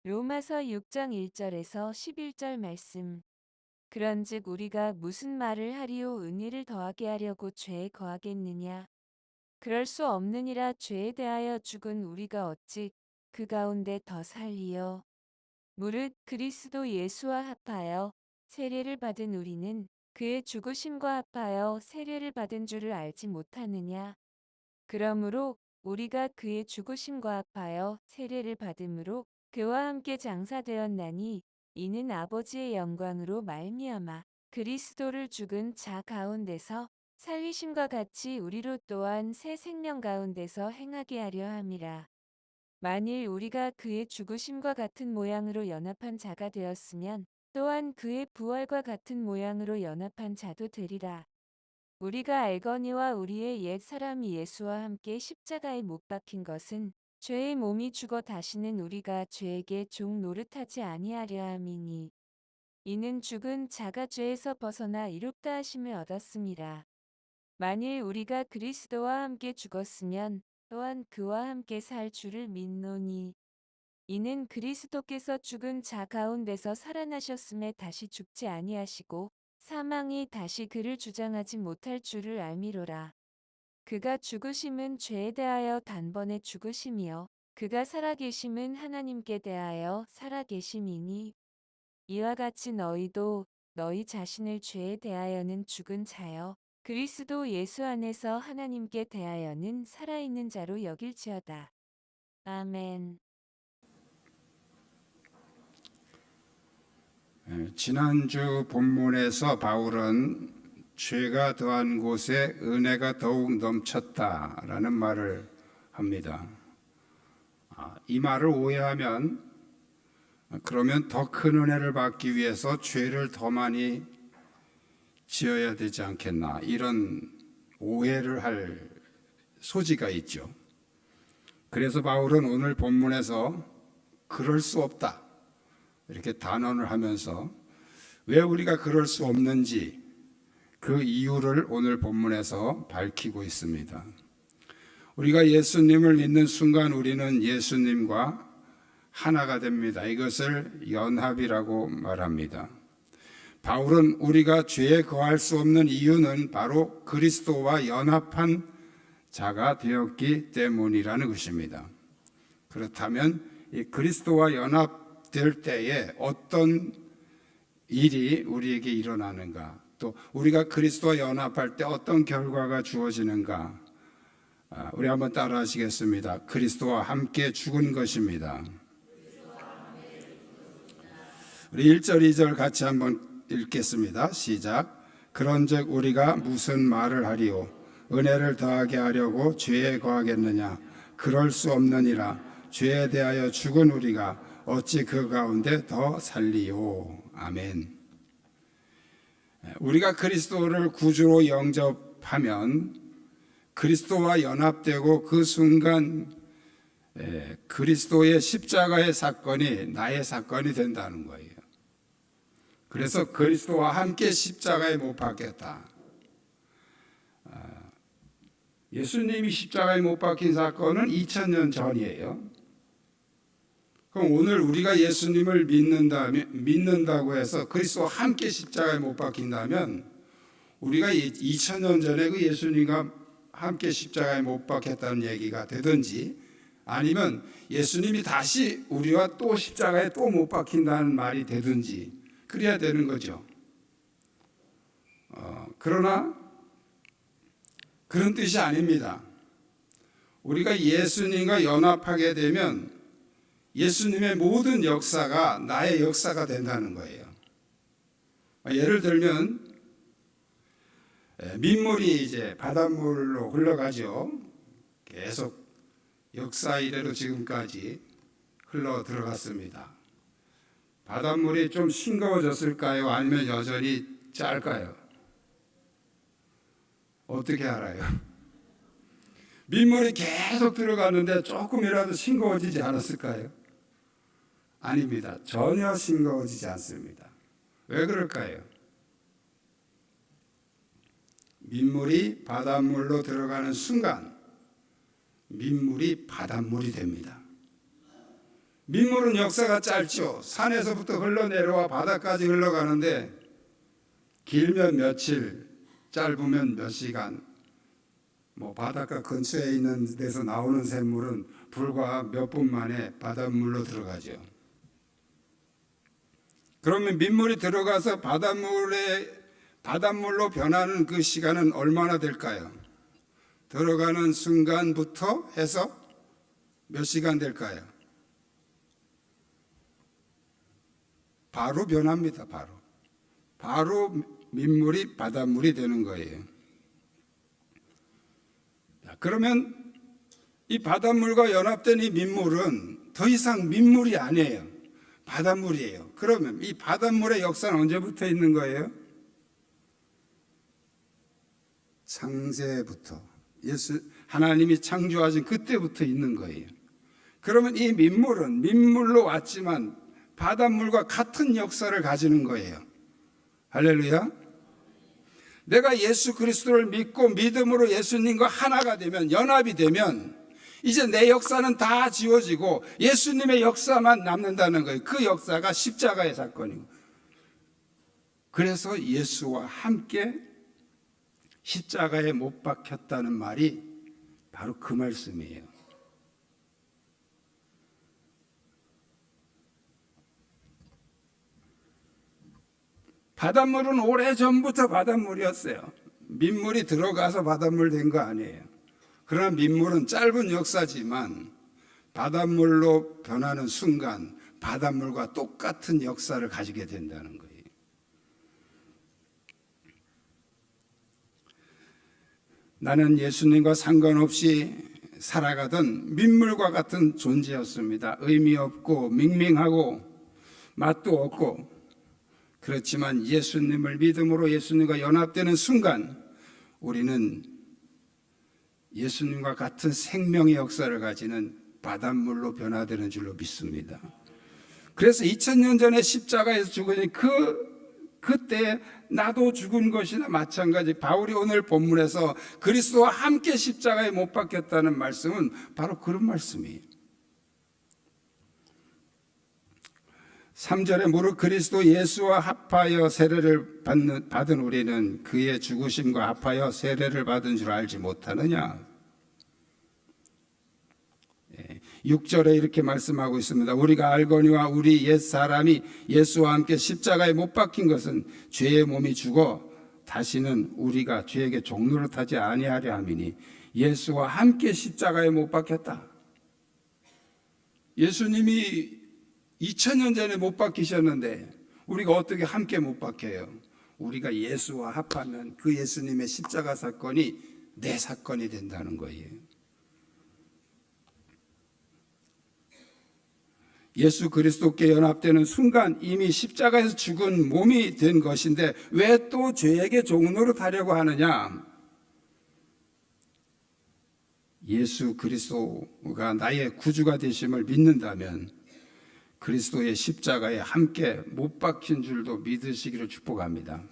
로마서 6장 1절에서 11절 말씀. 그런즉 우리가 무슨 말을 하리요? 은혜를 더하게 하려고 죄에 거하겠느냐? 그럴 수 없느니라. 죄에 대하여 죽은 우리가 어찌 그 가운데 더 살리요? 무릇 그리스도 예수와 합하여 세례를 받은 우리는 그의 죽으심과 합하여 세례를 받은 줄을 알지 못하느냐? 그러므로 우리가 그의 죽으심과 합하여 세례를 받음으로 그와 함께 장사되었나니 이는 아버지의 영광으로 말미암아 그리스도를 죽은 자 가운데서 살리심과 같이 우리로 또한 새 생명 가운데서 행하게 하려 함이라. 만일 우리가 그의 죽으심과 같은 모양으로 연합한 자가 되었으면 또한 그의 부활과 같은 모양으로 연합한 자도 되리라. 우리가 알거니와 우리의 옛 사람이 예수와 함께 십자가에 못 박힌 것은 죄의 몸이 죽어 다시는 우리가 죄에게 종 노릇하지 아니하려 함이니 이는 죽은 자가 죄에서 벗어나 이롭다 하심을 얻었습니다. 만일 우리가 그리스도와 함께 죽었으면 또한 그와 함께 살 줄을 믿노니 이는 그리스도께서 죽은 자 가운데서 살아나셨음에 다시 죽지 아니하시고 사망이 다시 그를 주장하지 못할 줄을 알미로라. 그가 죽으심은 죄에 대하여 단번에 죽으심이요 그가 살아계심은 하나님께 대하여 살아계심이니 이와 같이 너희도 너희 자신을 죄에 대하여는 죽은 자여 그리스도 예수 안에서 하나님께 대하여는 살아있는 자로 여길지어다. 아멘. 지난주 본문에서 바울은 죄가 더한 곳에 은혜가 더욱 넘쳤다라는 말을 합니다. 이 말을 오해하면 그러면 더 큰 은혜를 받기 위해서 죄를 더 많이 지어야 되지 않겠나, 이런 오해를 할 소지가 있죠. 그래서 바울은 오늘 본문에서 그럴 수 없다 이렇게 단언을 하면서 왜 우리가 그럴 수 없는지 그 이유를 오늘 본문에서 밝히고 있습니다. 우리가 예수님을 믿는 순간 우리는 예수님과 하나가 됩니다. 이것을 연합이라고 말합니다. 바울은 우리가 죄에 거할 수 없는 이유는 바로 그리스도와 연합한 자가 되었기 때문이라는 것입니다. 그렇다면 이 그리스도와 연합될 때에 어떤 일이 우리에게 일어나는가, 또 우리가 그리스도와 연합할 때 어떤 결과가 주어지는가, 우리 한번 따라 하시겠습니다. 그리스도와 함께 죽은 것입니다. 우리 1절 2절 같이 한번 읽겠습니다. 시작. 그런즉 우리가 무슨 말을 하리요? 은혜를 더하게 하려고 죄에 거하겠느냐? 그럴 수 없느니라. 죄에 대하여 죽은 우리가 어찌 그 가운데 더 살리요? 아멘. 우리가 그리스도를 구주로 영접하면 그리스도와 연합되고 그 순간 그리스도의 십자가의 사건이 나의 사건이 된다는 거예요. 그래서 그리스도와 함께 십자가에 못 박혔다. 예수님이 십자가에 못 박힌 사건은 2000년 전이에요. 그럼 오늘 우리가 예수님을 믿는다고 해서 그리스도와 함께 십자가에 못 박힌다면 우리가 2000년 전에 그 예수님과 함께 십자가에 못 박혔다는 얘기가 되든지, 아니면 예수님이 다시 우리와 또 십자가에 또 못 박힌다는 말이 되든지 그래야 되는 거죠. 그러나 그런 뜻이 아닙니다. 우리가 예수님과 연합하게 되면 예수님의 모든 역사가 나의 역사가 된다는 거예요. 예를 들면 민물이 이제 바닷물로 흘러가죠. 계속 역사 이래로 지금까지 흘러 들어갔습니다. 바닷물이 좀 싱거워졌을까요? 아니면 여전히 짤까요? 어떻게 알아요? 민물이 계속 들어가는데 조금이라도 싱거워지지 않았을까요? 아닙니다. 전혀 싱거워지지 않습니다. 왜 그럴까요? 민물이 바닷물로 들어가는 순간 민물이 바닷물이 됩니다. 민물은 역사가 짧죠. 산에서부터 흘러내려와 바다까지 흘러가는데 길면 며칠, 짧으면 몇 시간. 바닷가 근처에 있는 데서 나오는 샘물은 불과 몇 분 만에 바닷물로 들어가죠. 그러면 민물이 들어가서 바닷물로 변하는 그 시간은 얼마나 될까요? 들어가는 순간부터 해서 몇 시간 될까요? 바로 변합니다. 바로 민물이 바닷물이 되는 거예요. 그러면 이 바닷물과 연합된 이 민물은 더 이상 민물이 아니에요. 바닷물이에요. 그러면 이 바닷물의 역사는 언제부터 있는 거예요? 창세부터, 하나님이 창조하신 그때부터 있는 거예요. 그러면 이 민물은 민물로 왔지만 바닷물과 같은 역사를 가지는 거예요. 할렐루야. 내가 예수 그리스도를 믿고 믿음으로 예수님과 하나가 되면, 연합이 되면 이제 내 역사는 다 지워지고 예수님의 역사만 남는다는 거예요. 그 역사가 십자가의 사건이고, 그래서 예수와 함께 십자가에 못 박혔다는 말이 바로 그 말씀이에요. 바닷물은 오래전부터 바닷물이었어요. 민물이 들어가서 바닷물 된 거 아니에요. 그러나 민물은 짧은 역사지만 바닷물로 변하는 순간 바닷물과 똑같은 역사를 가지게 된다는 거예요. 나는 예수님과 상관없이 살아가던 민물과 같은 존재였습니다. 의미 없고 밍밍하고 맛도 없고, 그렇지만 예수님을 믿음으로 예수님과 연합되는 순간 우리는 예수님과 같은 생명의 역사를 가지는 바닷물로 변화되는 줄로 믿습니다. 그래서 2000년 전에 십자가에서 죽으니 그때 나도 죽은 것이나 마찬가지. 바울이 오늘 본문에서 그리스도와 함께 십자가에 못 박혔다는 말씀은 바로 그런 말씀이에요. 3절에 무릇 그리스도 예수와 합하여 세례를 받은 우리는 그의 죽으심과 합하여 세례를 받은 줄 알지 못하느냐. 6절에 이렇게 말씀하고 있습니다. 우리가 알거니와 우리 옛사람이 예수와 함께 십자가에 못 박힌 것은 죄의 몸이 죽어 다시는 우리가 죄에게 종노릇하지 아니하려 함이니 예수와 함께 십자가에 못 박혔다. 예수님이 2000년 전에 못 박히셨는데 우리가 어떻게 함께 못 박혀요? 우리가 예수와 합하면 그 예수님의 십자가 사건이 내 사건이 된다는 거예요. 예수 그리스도께 연합되는 순간 이미 십자가에서 죽은 몸이 된 것인데 왜 또 죄에게 종노릇하려고 하느냐? 예수 그리스도가 나의 구주가 되심을 믿는다면 그리스도의 십자가에 함께 못 박힌 줄도 믿으시기를 축복합니다.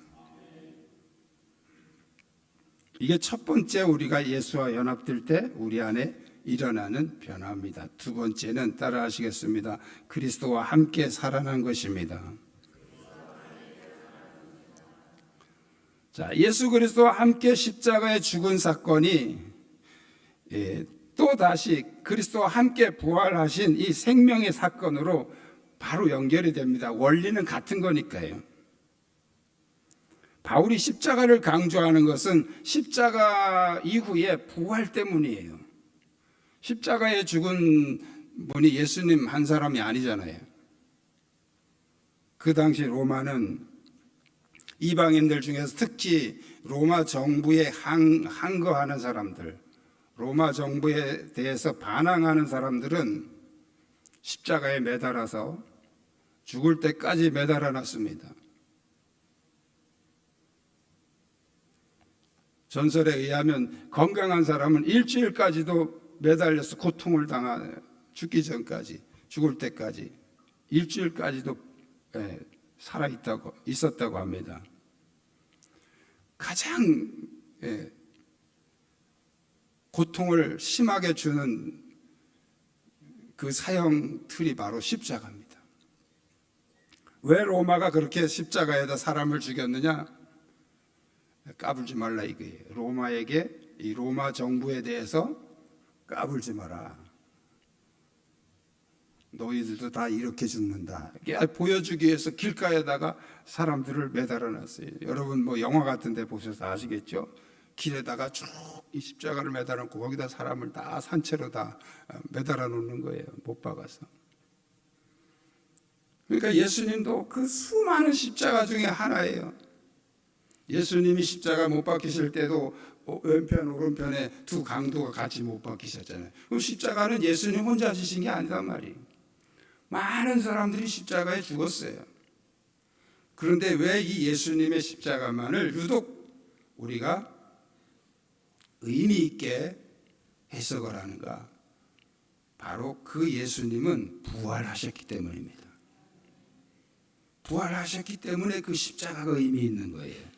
이게 첫 번째, 우리가 예수와 연합될 때 우리 안에 일어나는 변화입니다. 두 번째는 따라 하시겠습니다. 그리스도와 함께 살아난 것입니다. 자, 예수 그리스도와 함께 십자가에 죽은 사건이 또 다시 그리스도와 함께 부활하신 이 생명의 사건으로 바로 연결이 됩니다. 원리는 같은 거니까요. 바울이 십자가를 강조하는 것은 십자가 이후에 부활 때문이에요. 십자가에 죽은 분이 예수님 한 사람이 아니잖아요. 그 당시 로마는 이방인들 중에서 특히 로마 정부에 항거하는 사람들, 로마 정부에 대해서 반항하는 사람들은 십자가에 매달아서 죽을 때까지 매달아 놨습니다. 전설에 의하면 건강한 사람은 일주일까지도 매달려서 고통을 당하는, 죽기 전까지, 죽을 때까지 일주일까지도 있었다고 합니다. 가장 고통을 심하게 주는 그 사형 틀이 바로 십자가입니다. 왜 로마가 그렇게 십자가에다 사람을 죽였느냐? 까불지 말라 이거예요. 로마에게, 이 로마 정부에 대해서 까불지 마라. 너희들도 다 이렇게 죽는다. 이게 보여주기 위해서 길가에다가 사람들을 매달아 놨어요. 여러분 뭐 영화 같은 데 보셔서 아시겠죠? 길에다가 쭉 이 십자가를 매달아 놓고 거기다 사람을 다 산채로 다 매달아 놓는 거예요. 못 박아서. 그러니까 예수님도 그 수많은 십자가 중에 하나예요. 예수님이 십자가 못 박히실 때도 왼편 오른편에 두 강도가 같이 못 박히셨잖아요. 그럼 십자가는 예수님 혼자 지신 게 아니단 말이에요. 많은 사람들이 십자가에 죽었어요. 그런데 왜 이 예수님의 십자가만을 유독 우리가 의미 있게 해석을 하는가? 바로 그 예수님은 부활하셨기 때문입니다. 부활하셨기 때문에 그 십자가가 의미 있는 거예요.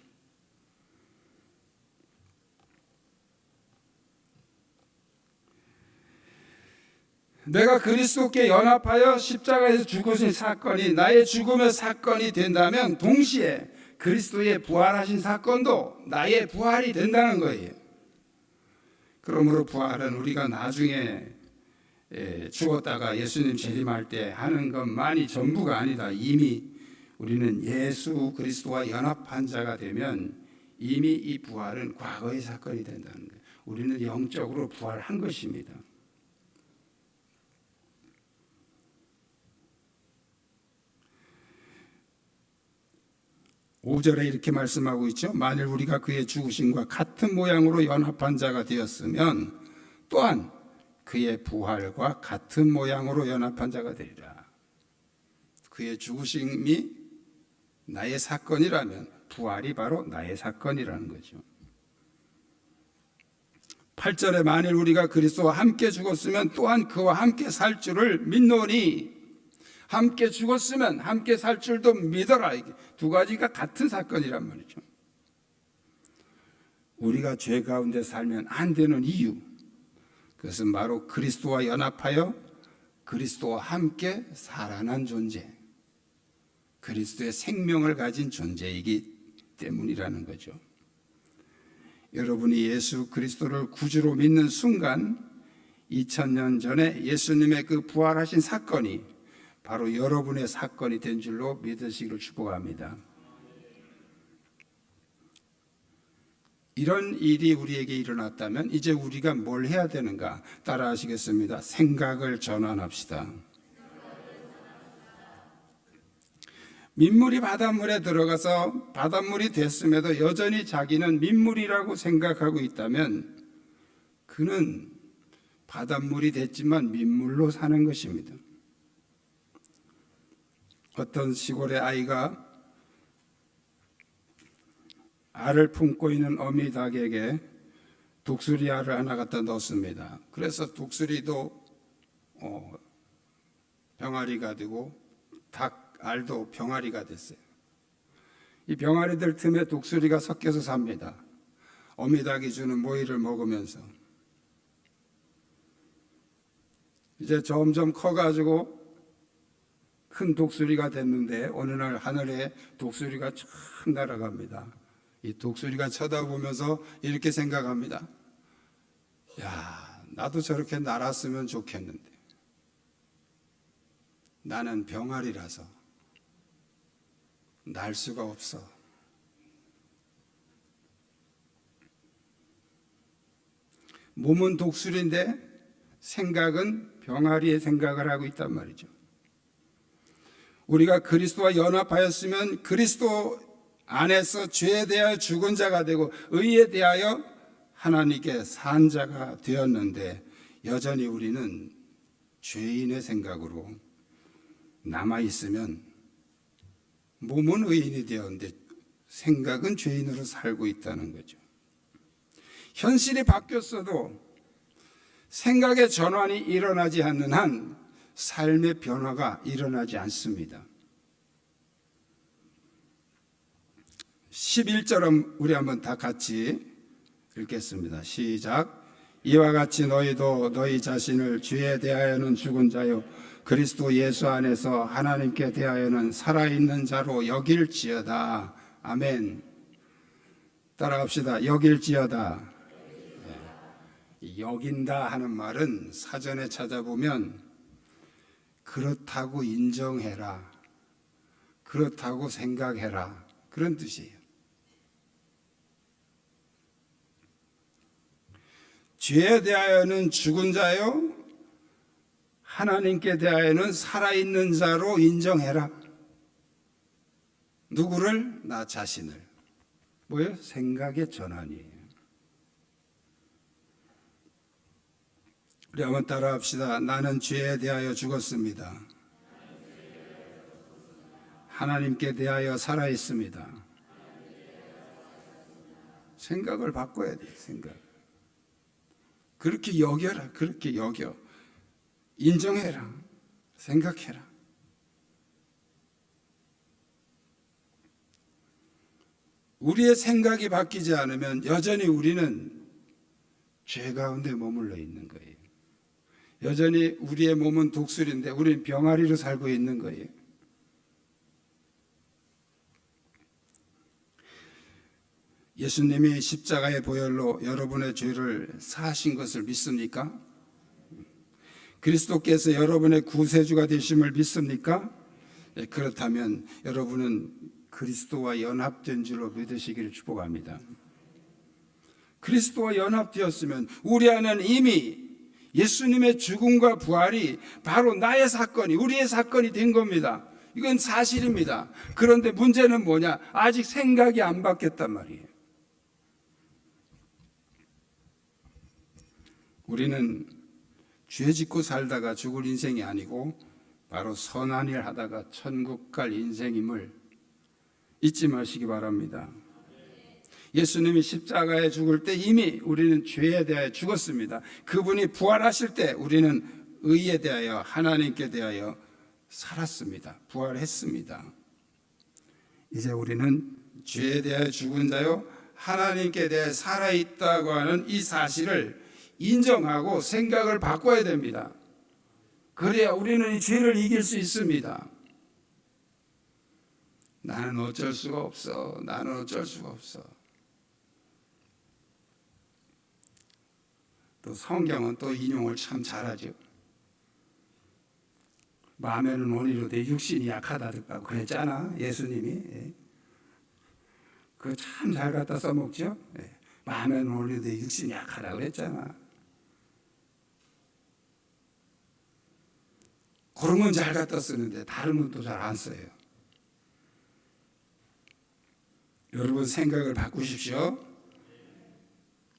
내가 그리스도께 연합하여 십자가에서 죽으신 사건이 나의 죽음의 사건이 된다면 동시에 그리스도의 부활하신 사건도 나의 부활이 된다는 거예요. 그러므로 부활은 우리가 나중에 죽었다가 예수님 재림할 때 하는 것만이 전부가 아니다. 이미 우리는 예수 그리스도와 연합한 자가 되면 이미 이 부활은 과거의 사건이 된다는 거예요. 우리는 영적으로 부활한 것입니다. 5절에 이렇게 말씀하고 있죠. 만일 우리가 그의 죽으심과 같은 모양으로 연합한 자가 되었으면 또한 그의 부활과 같은 모양으로 연합한 자가 되리라. 그의 죽으심이 나의 사건이라면 부활이 바로 나의 사건이라는 거죠. 8절에 만일 우리가 그리스도와 함께 죽었으면 또한 그와 함께 살 줄을 믿노니, 함께 죽었으면 함께 살 줄도 믿어라. 이게 두 가지가 같은 사건이란 말이죠. 우리가 죄 가운데 살면 안 되는 이유, 그것은 바로 그리스도와 연합하여 그리스도와 함께 살아난 존재, 그리스도의 생명을 가진 존재이기 때문이라는 거죠. 여러분이 예수 그리스도를 구주로 믿는 순간 2000년 전에 예수님의 그 부활하신 사건이 바로 여러분의 사건이 된 줄로 믿으시기를 축복합니다. 이런 일이 우리에게 일어났다면 이제 우리가 뭘 해야 되는가? 따라 하시겠습니다. 생각을 전환합시다. 민물이 바닷물에 들어가서 바닷물이 됐음에도 여전히 자기는 민물이라고 생각하고 있다면 그는 바닷물이 됐지만 민물로 사는 것입니다. 어떤 시골의 아이가 알을 품고 있는 어미 닭에게 독수리 알을 하나 갖다 넣습니다. 그래서 독수리도 병아리가 되고 닭 알도 병아리가 됐어요. 이 병아리들 틈에 독수리가 섞여서 삽니다. 어미 닭이 주는 모이를 먹으면서 이제 점점 커가지고 큰 독수리가 됐는데 어느 날 하늘에 독수리가 쫙 날아갑니다. 이 독수리가 쳐다보면서 이렇게 생각합니다. 야, 나도 저렇게 날았으면 좋겠는데 나는 병아리라서 날 수가 없어. 몸은 독수리인데 생각은 병아리의 생각을 하고 있단 말이죠. 우리가 그리스도와 연합하였으면 그리스도 안에서 죄에 대하여 죽은 자가 되고 의에 대하여 하나님께 산 자가 되었는데 여전히 우리는 죄인의 생각으로 남아있으면 몸은 의인이 되었는데 생각은 죄인으로 살고 있다는 거죠. 현실이 바뀌었어도 생각의 전환이 일어나지 않는 한 삶의 변화가 일어나지 않습니다. 11절은 우리 한번 다 같이 읽겠습니다. 시작. 이와 같이 너희도 너희 자신을 주에 대하여는 죽은 자요 그리스도 예수 안에서 하나님께 대하여는 살아있는 자로 여길지어다. 아멘. 따라합시다. 여길지어다. 여긴다 하는 말은 사전에 찾아보면 그렇다고 인정해라, 그렇다고 생각해라, 그런 뜻이에요. 죄에 대하여는 죽은 자요 하나님께 대하여는 살아있는 자로 인정해라. 누구를? 나 자신을. 뭐예요? 생각의 전환이에요. 우리 한번 따라합시다. 나는 죄에 대하여 죽었습니다. 하나님께 대하여 살아있습니다. 생각을 바꿔야 돼. 생각. 그렇게 여겨라. 그렇게 여겨. 인정해라. 생각해라. 우리의 생각이 바뀌지 않으면 여전히 우리는 죄 가운데 머물러 있는 거예요. 여전히 우리의 몸은 독수리인데 우리는 병아리로 살고 있는 거예요. 예수님이 십자가의 보혈로 여러분의 죄를 사하신 것을 믿습니까? 그리스도께서 여러분의 구세주가 되심을 믿습니까? 네, 그렇다면 여러분은 그리스도와 연합된 줄로 믿으시기를 축복합니다. 그리스도와 연합되었으면 우리 안에는 이미 예수님의 죽음과 부활이 바로 나의 사건이, 우리의 사건이 된 겁니다. 이건 사실입니다. 그런데 문제는 뭐냐? 아직 생각이 안 바뀌었단 말이에요. 우리는 죄 짓고 살다가 죽을 인생이 아니고 바로 선한 일 하다가 천국 갈 인생임을 잊지 마시기 바랍니다. 예수님이 십자가에 죽을 때 이미 우리는 죄에 대하여 죽었습니다. 그분이 부활하실 때 우리는 의에 대하여 하나님께 대하여 살았습니다. 부활했습니다. 이제 우리는 죄에 대하여 죽은 자요 하나님께 대하여 살아있다고 하는 이 사실을 인정하고 생각을 바꿔야 됩니다. 그래야 우리는 이 죄를 이길 수 있습니다. 나는 어쩔 수가 없어. 나는 어쩔 수가 없어. 또 성경은 또 인용을 참 잘하죠. 마음에는 원이로되 육신이 약하다고 그랬잖아, 예수님이. 그거 참 잘 갖다 써먹죠. 마음에는 원이로되 육신이 약하다고 그랬잖아. 그런 건 잘 갖다 쓰는데 다른 건 또 잘 안 써요. 여러분 생각을 바꾸십시오.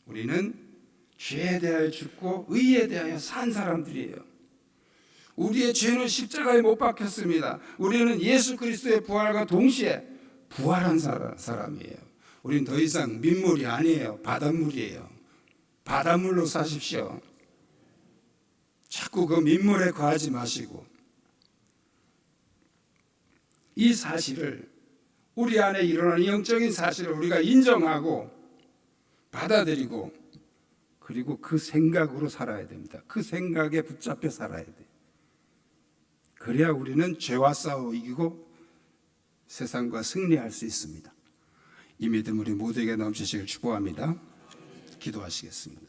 우리는 죄에 대하여 죽고 의에 대하여 산 사람들이에요. 우리의 죄는 십자가에 못 박혔습니다. 우리는 예수 그리스도의 부활과 동시에 부활한 사람이에요. 우리는 더 이상 민물이 아니에요. 바닷물이에요. 바닷물로 사십시오. 자꾸 그 민물에 거하지 마시고 이 사실을, 우리 안에 일어나는 영적인 사실을 우리가 인정하고 받아들이고 그리고 그 생각으로 살아야 됩니다. 그 생각에 붙잡혀 살아야 돼요. 그래야 우리는 죄와 싸워 이기고 세상과 승리할 수 있습니다. 이 믿음 우리 모두에게 넘치시길 축복합니다. 기도하시겠습니다.